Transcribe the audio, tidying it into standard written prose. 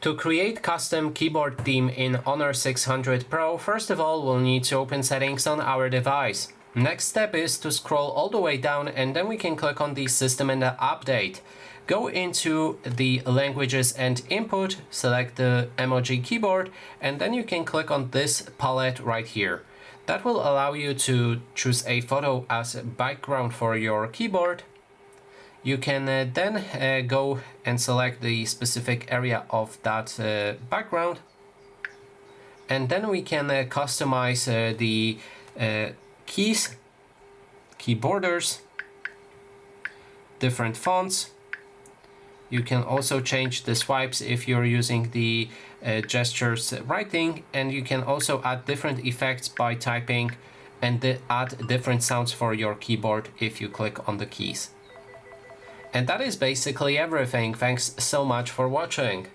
To create custom keyboard theme in Honor 600 Pro, first of all we'll need to open settings on our device. Next step is to scroll all the way down and then we can click on the system and the update. Go into the languages and input, select the emoji keyboard, and then you can click on this palette right here. That will allow you to choose a photo as a background for your keyboard. You can then go and select the specific area of that background, and then we can customize the keys, key borders, different fonts. You can also change the swipes if you're using the gestures writing, and you can also add different effects by typing and add different sounds for your keyboard if you click on the keys. And that is basically everything. Thanks so much for watching.